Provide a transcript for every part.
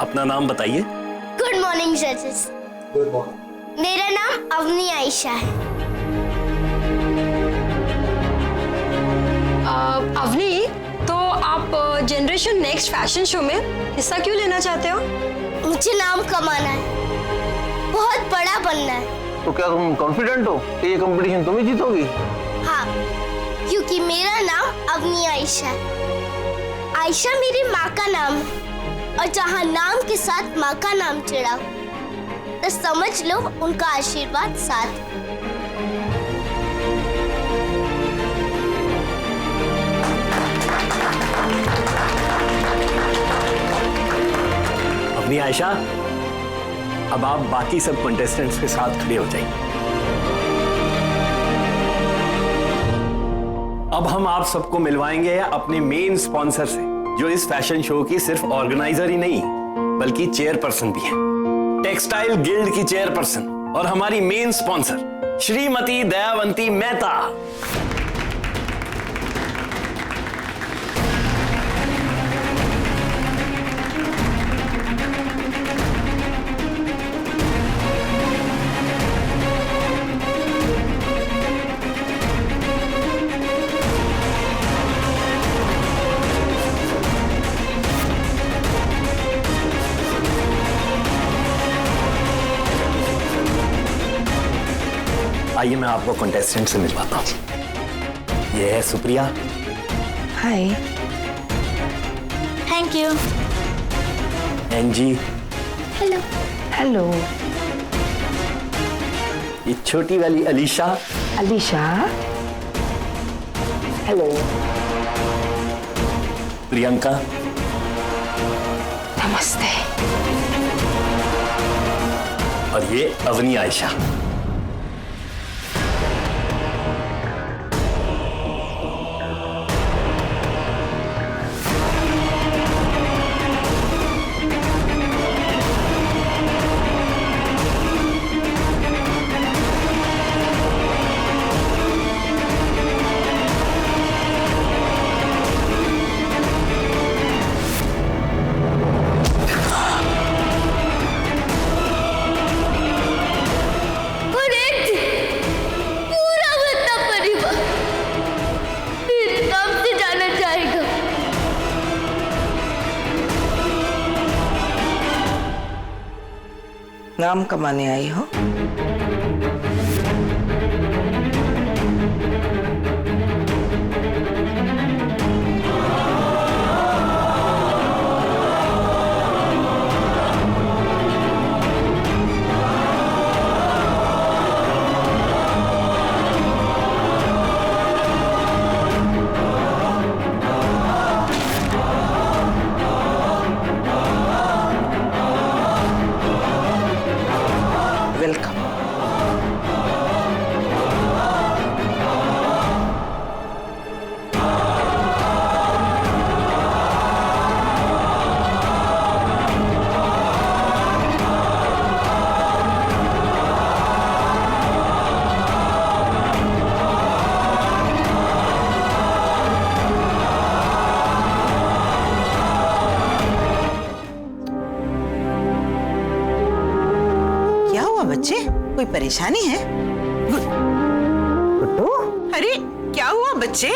अपना नाम बताइए। गुड मॉर्निंग जजेस। Good morning. मेरा नाम अवनी आयशा है। अवनी, तो आप जनरेशन नेक्स्ट फैशन शो में हिस्सा क्यों लेना चाहते हो? मुझे नाम कमाना है, बहुत बड़ा बनना है। तो क्या तुम कॉन्फिडेंट हो कि ये कंपटीशन तुम ही जीतोगी? हाँ, क्योंकि मेरा नाम अवनी आयशा है। आयशा मेरी माँ का नाम है, और जहाँ नाम के साथ माँ का नाम चिड़ा तो समझ लो उनका आशीर्वाद साथ है। अपनी आयशा, अब आप बाकी सब कंटेस्टेंट्स के साथ खड़े हो जाइए। अब हम आप सबको मिलवाएंगे अपने मेन स्पॉन्सर से, जो इस फैशन शो की सिर्फ ऑर्गेनाइजर ही नहीं बल्कि चेयरपर्सन भी है। टेक्सटाइल गिल्ड की चेयरपर्सन और हमारी मेन स्पॉन्सर श्रीमती दयावंती मेहता। आइए मैं आपको कंटेस्टेंट से मिलवाता हूँ। ये है Supriya. Hi. Thank you. Angie. Hello. Hello. ये छोटी वाली अलीशा। अलीशा। हेलो। प्रियंका। नमस्ते। और ये अवनी आयशा। नाम कमाने आई हो? वेलकम। बच्चे, कोई परेशानी है? गुड्डू, अरे क्या हुआ बच्चे?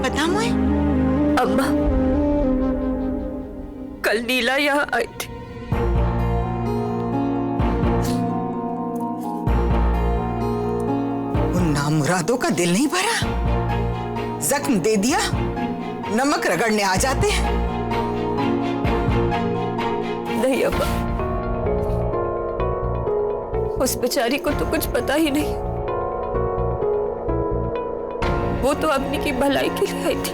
बता मुझे। अम्मा, कल नीला यहाँ आई थी। उन नामुरादों का दिल नहीं भरा? जख्म दे दिया, नमक रगड़ने आ जाते हैं। नहीं अम्मा, उस बेचारी को तो कुछ पता ही नहीं। वो तो अपनी की भलाई के लिए आई थी।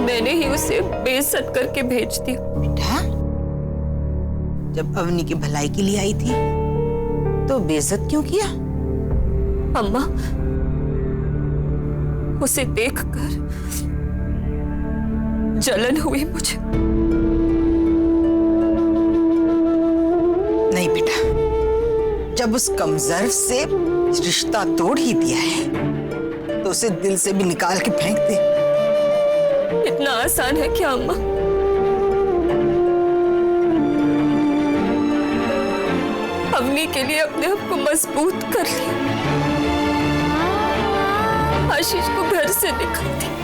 मैंने ही उसे बेइज्जत करके भेज दिया। बेटा, जब अवनी की भलाई के लिए आई थी तो बेइज्जत क्यों किया? अम्मा, उसे देखकर जलन हुई मुझे। नहीं बेटा, जब उस कमजोर से रिश्ता तोड़ ही दिया है तो उसे दिल से भी निकाल के फेंक दे। इतना आसान है क्या अम्मा? अवनी के लिए अपने आप को मजबूत कर लिया, आशीष को घर से निकाल दिया,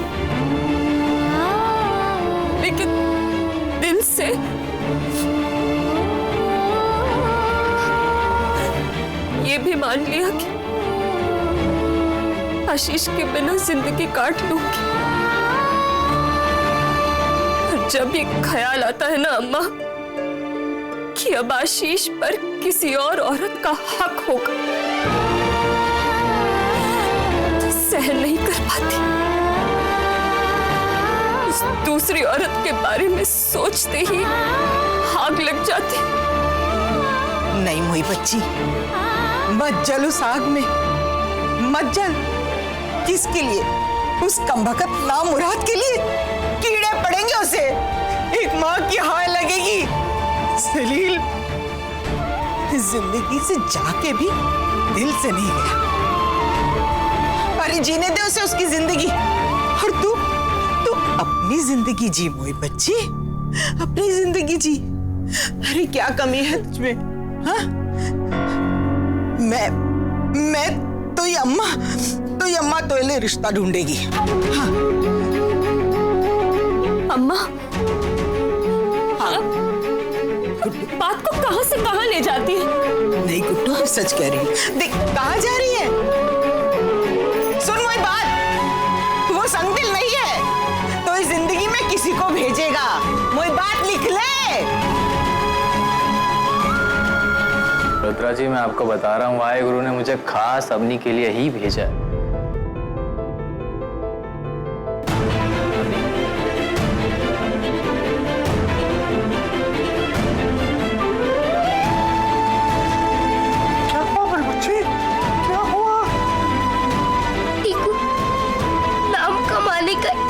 लेकिन दिल से ये भी मान लिया कि आशीष के बिना जिंदगी काट लूंगी। और जब ये ख्याल आता है ना अम्मा कि अब आशीष पर किसी और औरत का हक होगा, तो सहन नहीं कर पाती। उस दूसरी औरत के बारे में सोचते ही आग लग जाती। नहीं मोई बच्ची, मत जल उस आग में, मत जल। किसके लिए? उस कमबख्त नामुराद के लिए। कीड़े पड़ेंगे उसे, एक माँ की हाय लगेगी। सलील जिंदगी से जाके भी दिल से नहीं गया। अरे जीने दे उसे उसकी जिंदगी, और तू अपनी जिंदगी जी मोई बच्ची, अपनी जिंदगी जी। अरे क्या कमी है तुझमें? हाँ, मैं तो ये अम्मा तो ये रिश्ता ढूंढेगी। हाँ। अम्मा, आप बात को कहां से कहां ले जाती है? नहीं गुड्डू, मैं सच कह रही हूँ। देख कहाँ जा रही है, सुन मेरी बात। वो संगदिल नहीं है तो इस जिंदगी में किसी को भेजेगा। मेरी बात लिख ले। रुद्रा जी, मैं आपको बता रहा हूँ, वाहेगुरु ने मुझे खास अवनी के लिए ही भेजा है।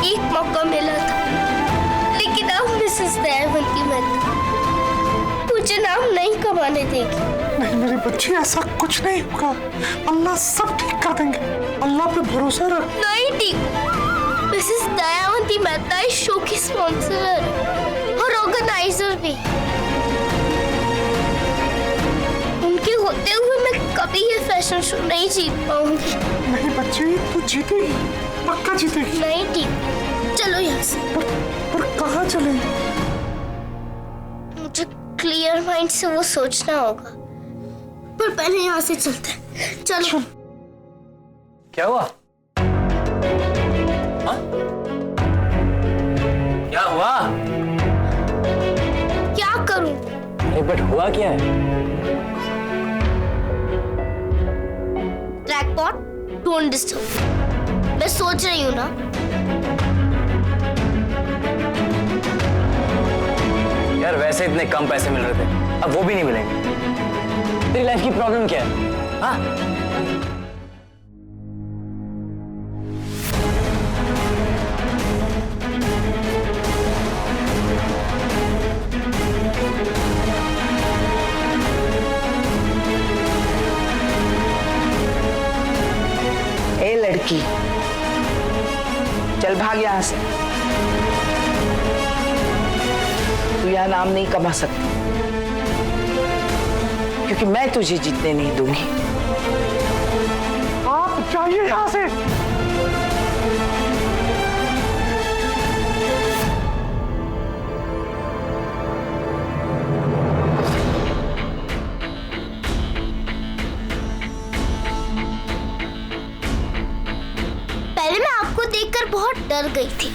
एक मौका मिला था, लेकिन अब मिसेस दयावंती मुझे नाम नहीं कमाने देगी। नहीं मेरी बच्ची, ऐसा कुछ नहीं होगा। अल्लाह सब ठीक कर देंगे, अल्लाह पे भरोसा रख। नहीं ठीक, मिसेस दयावंती मेहता इस शो की स्पॉन्सर और ऑर्गेनाइजर भी। उनके होते हुए मैं कभी ये फैशन शो नहीं जीत पाऊंगी। नहीं बच्ची, तू जीतेगी, पक्का जीतेगी। नहीं ठीक, चलो यहाँ से। पर कहाँ चले? मुझे क्लियर माइंड से वो सोचना होगा, पर पहले यहाँ से चलते हैं। चलो। क्या हुआ? हाँ? क्या हुआ? क्या करूं? बट हुआ क्या है? ट्रैकपॉट, डोंट डिस्टर्ब। मैं सोच रही हूँ ना। यार वैसे इतने कम पैसे मिल रहे थे, अब वो भी नहीं मिलेंगे। तेरी लाइफ की प्रॉब्लम क्या है? हाँ? ए लड़की, चल भाग यहाँ से। तू यहाँ नाम नहीं कमा सकती, क्योंकि मैं तुझे जीतने नहीं दूंगी। आप जाइए यहाँ से। पहले मैं आपको देखकर बहुत डर गई थी,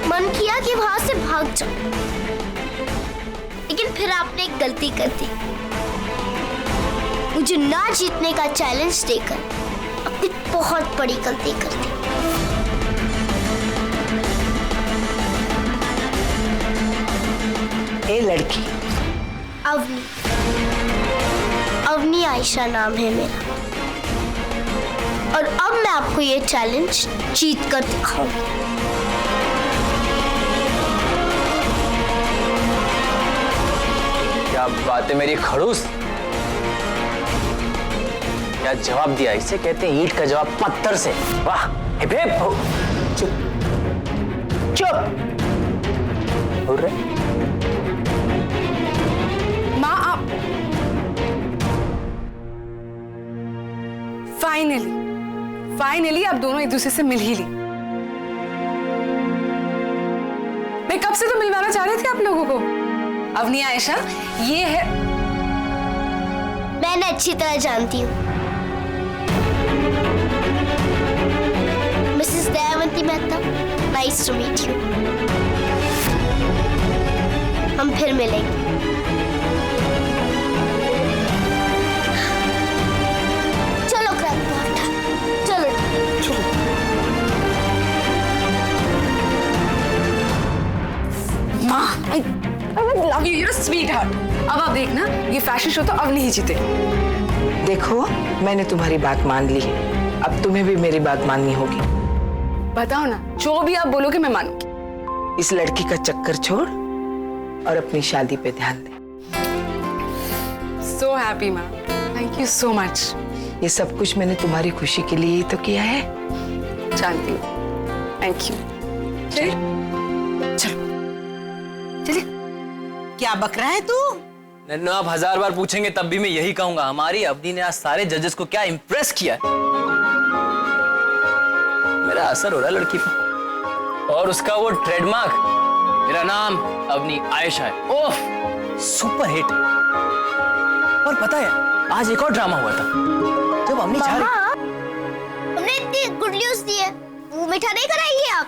मन किया कि वहां से भाग जाऊं, लेकिन फिर आपने एक गलती कर दी। मुझे ना जीतने का चैलेंज देकर आपने बहुत बड़ी गलती कर दी। ए लड़की, अवनी, अवनी आयशा नाम है मेरा, और अब मैं आपको ये चैलेंज जीत कर दिखाऊंगी। क्या बात है मेरी खड़ूस? क्या जवाब दिया? इसे कहते हैं ईंट का जवाब पत्थर से। वाह! चुप। उड़ रहे? माँ आप फाइनली आप दोनों एक दूसरे से मिल ही ली। मैं कब से तो मिलवाना चाह रही थी आप लोगों को। अवनी आयशा, ये है। मैंने अच्छी तरह जानती हूँ। Mrs Dayawanti Mehta, nice to meet you. हम फिर मिलेंगे। चलो क्रैकपॉट, चलो। माँ, I love you, you're a sweetheart। अब आप देखना, ये फैशन शो तो अवनी ही जीते। देखो, मैंने तुम्हारी बात मान ली है, अब तुम्हें भी मेरी बात माननी होगी। बताओ ना, जो भी आप बोलोगे मैं मानूंगी। इस लड़की का चक्कर छोड़ और अपनी शादी पे ध्यान दे। So happy माँ, thank you so much। ये सब कुछ मैंने तुम्हारी खुशी के लिए ही तो किया है। जानती हूँ, थैंक यू। चलो चलिए। क्या बक रहा है तू? नन्नू, आप 1000 बार पूछेंगे तब भी मैं यही कहूंगा, हमारी अवनी ने आज सारे जजेस को क्या इंप्रेस किया है। मेरा असर हो रहा है लड़की पे, और उसका वो ट्रेडमार्क, मेरा नाम अवनी आयशा है। ओह, सुपर हिट। और पता है, आज एक और ड्रामा हुआ था जब अवनी चाह रही। हमने इतनी गुड न्यूज दी है, वो मिठा नहीं कराएंगे आप?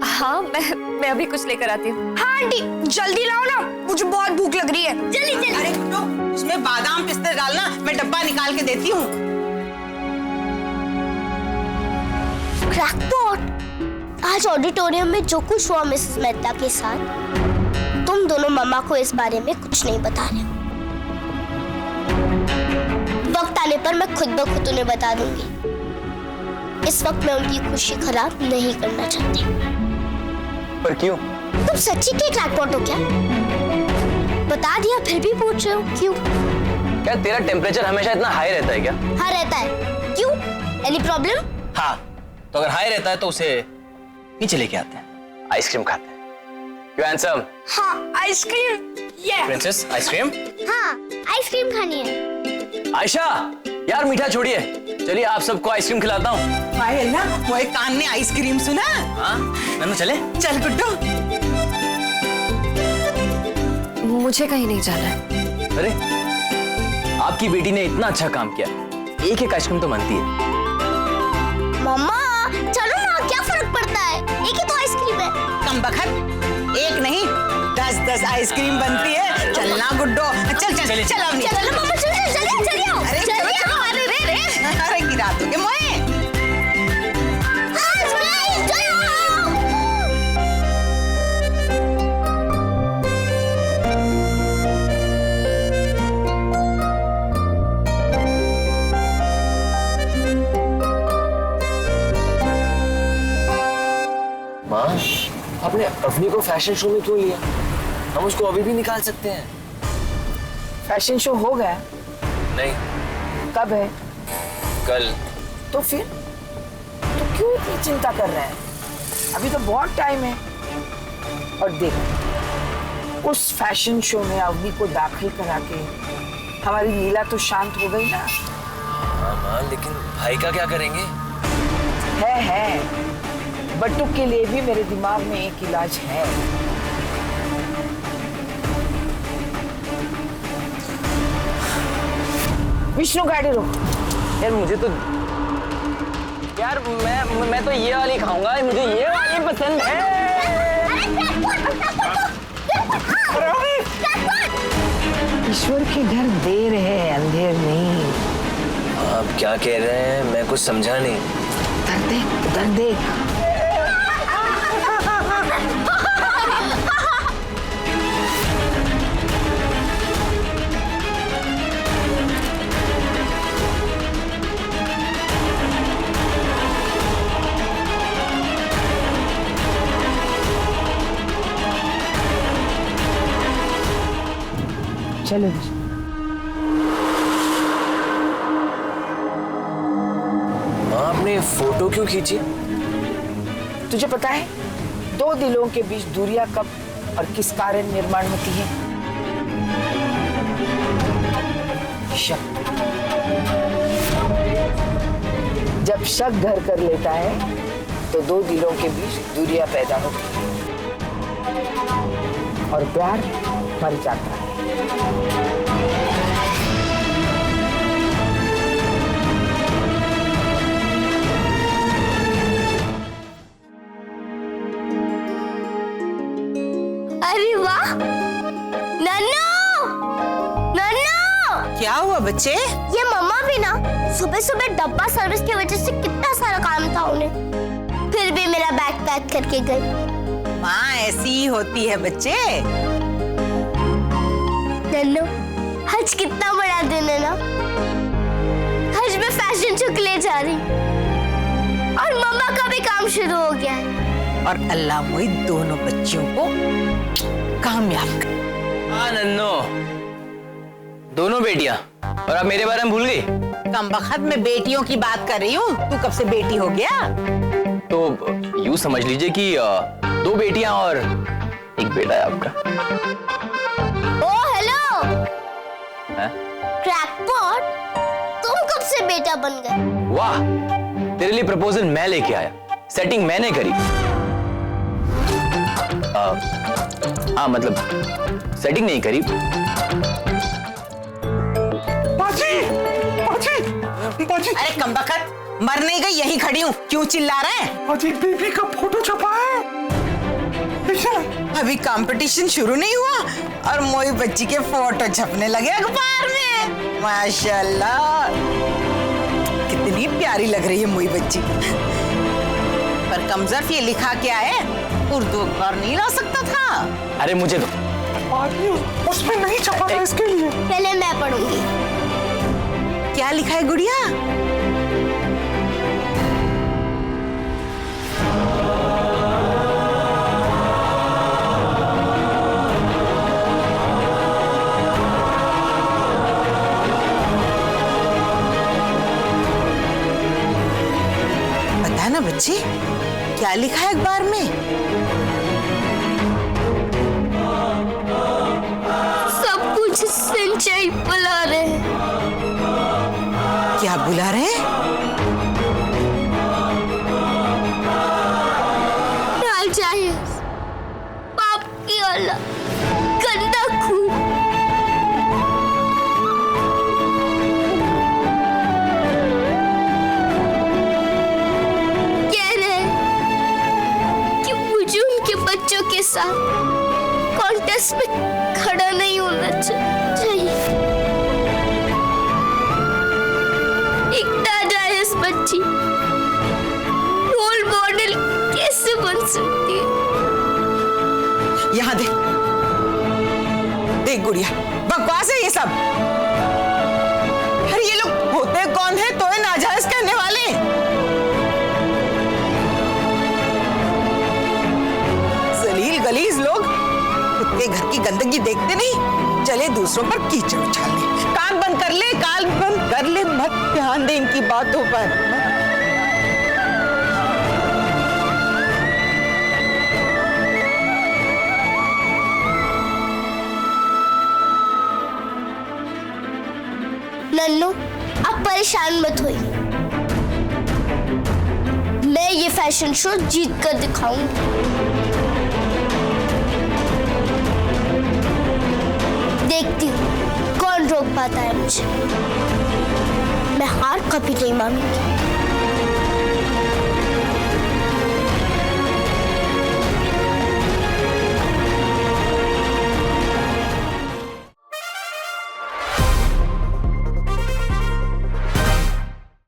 हाँ, मैं अभी कुछ लेकर आती हूँ। हाँ आंटी, जल्दी लाओ ना, मुझे बहुत भूख लग रही है। जल्दी जल्दी। अरे गुड्डू, उसमें बादाम पिस्ते डालना, मैं डब्बा निकाल के देती हूँ। क्रैकपॉट, आज ऑडिटोरियम में जो कुछ हुआ मिसेस मेहता के साथ, तुम दोनों मम्मा को इस बारे में कुछ नहीं बता रहे। वक्त आने पर मैं खुद ब खुद उन्हें बता दूंगी। इस वक्त मैं उनकी खुशी खराब नहीं करना चाहती। पर क्यों? तुम सच्ची के क्रैकपॉट हो क्या? बता दिया फिर भी पूछ रहे हो, क्यों? क्या तेरा टेम्परेचर हमेशा इतना हाई रहता है क्या? हाँ रहता है। क्यों? Any problem? हाँ, तो अगर हाई रहता है तो उसे नीचे लेके आते हैं, आइसक्रीम खाते हैं। क्यों हैंडसम? हाँ आइसक्रीम। Princess, ice cream? हाँ आइसक्रीम खानी है। आयशा, यार मीठा छोड़िए, चलिए आप सबको आइसक्रीम खिलाता हूँ। पायल ना, वो एक कान ने आइसक्रीम सुना? हाँ, नन्नू चले? चल गुड्डू। मुझे कहीं नहीं जाना है। अरे, आपकी बेटी ने इतना अच्छा काम किया, एक एक आइसक्रीम तो बनती है। मम्मा चलो ना, क्या फर्क पड़ता है, एक ही तो आइसक्रीम है। कम बखत, एक नहीं 10-10 आइसक्रीम बनती है। चलना गुड्डो, चल चल चल अवनी। चलो मम्मा, चलो जल्दी चलिए। अरे चलो चलो, अरे रे रे, अरे गिरा दोगे मोए। माँ, आपने अवनी को फैशन शो में क्यों लिया? हम उसको अभी भी निकाल सकते हैं। फैशन शो हो गया? नहीं, कब है? कल। तो फिर तो क्यों इतनी चिंता कर रहे हैं? अभी तो बहुत टाइम है। और देख, उस फैशन शो में अवनी को दाखिल करा के हमारी लीला तो शांत हो गई ना। हाँ माँ, लेकिन भाई का क्या करेंगे? है बट्टू के लिए भी मेरे दिमाग में एक इलाज है। विष्णु गाड़ी रोक। यार मुझे तो, यार मैं तो ये वाली खाऊंगा, मुझे ये वाली पसंद है। ईश्वर के घर देर है, अंधेर नहीं। आप क्या कह रहे हैं? मैं कुछ समझा नहीं। उधर देख, उधर देख। चलो माँ, आपने फोटो क्यों खींची? तुझे पता है दो दिलों के बीच दूरियां कब और किस कारण निर्माण होती है? शक। जब शक घर कर लेता है तो दो दिलों के बीच दूरियां पैदा होती हैं और प्यार मर जाता है। अरे वाह, नन्नू नन्नू, क्या हुआ बच्चे? ये मम्मा भी ना सुबह सुबह डब्बा सर्विस की वजह से कितना सारा काम था उन्हें, फिर भी मेरा बैग पैक करके गई। माँ ऐसी ही होती है बच्चे। नन्नू, आज कितना बड़ा दिन है ना। आज मैं फैशन शो के लिए जा रही और मम्मा का भी काम शुरू हो गया है। और अल्लाह मोई दोनों बच्चियों को कामयाब कर। हाँ नन्नो, दोनों बेटियां, और आप मेरे बारे में भूल गई? कमबख्त में बेटियों की बात कर रही हूँ, तू कब से बेटी हो गया? तो यूं समझ लीजिए कि दो बेटियां और एक बेटा है आपका। ओ हेलो हैं? क्रैकपॉट, तुम कब से बेटा बन गए? वाह, तेरे लिए प्रपोजल मैं लेके आया, सेटिंग मैंने करी। हाँ मतलब सेटिंग नहीं करी। बाजी, बाजी, बाजी, अरे कमबख्त, मर नहीं गई, यहीं खड़ी हूँ, क्यों चिल्ला रहे हैं? बाजी बेबी का फोटो छपा है। अभी कंपटीशन शुरू नहीं हुआ और मोई बच्ची के फोटो छपने लगे अखबार में। माशाल्लाह, कितनी प्यारी लग रही है मोई बच्ची। पर कमजोर ये लिखा क्या है? उर्दू अखबार नहीं ला सकता था। अरे मुझे तो बाजी उसमें नहीं छपा था इसके लिए। पहले मैं पढ़ूंगी। क्या लिखा है गुड़िया? बता ना बच्ची, क्या लिखा है अखबार में? सब कुछ सिंचाई बुला रहे हैं। क्या बुला रहे? नाजायज, पाप की औलाद, गंदा खून। कह रहे हैं कि मुझे उनके बच्चों के साथ कॉन्टेस्ट में खड़ा नहीं होना चाहिए। एक नाजायज बच्ची रोल मॉडल कैसे बन सकती है? यहाँ देख, देख गुड़िया, बकवास है ये सब। अरे ये लोग होते कौन है तो ये नाजायज कहने वाले? जलील गलीज लोग, खुद के घर की गंदगी देखते नहीं, चले दूसरों पर कीचड़ उछालने। कान बंद कर ले, कान बंद कर ले, मत ध्यान दे इनकी बातों पर। नन्नू, अब परेशान मत होइए। मैं ये फैशन शो जीत कर दिखाऊंगी। देखती हूँ कौन रोक पाता है मुझे। मैं हार कभी नहीं मानूंगी।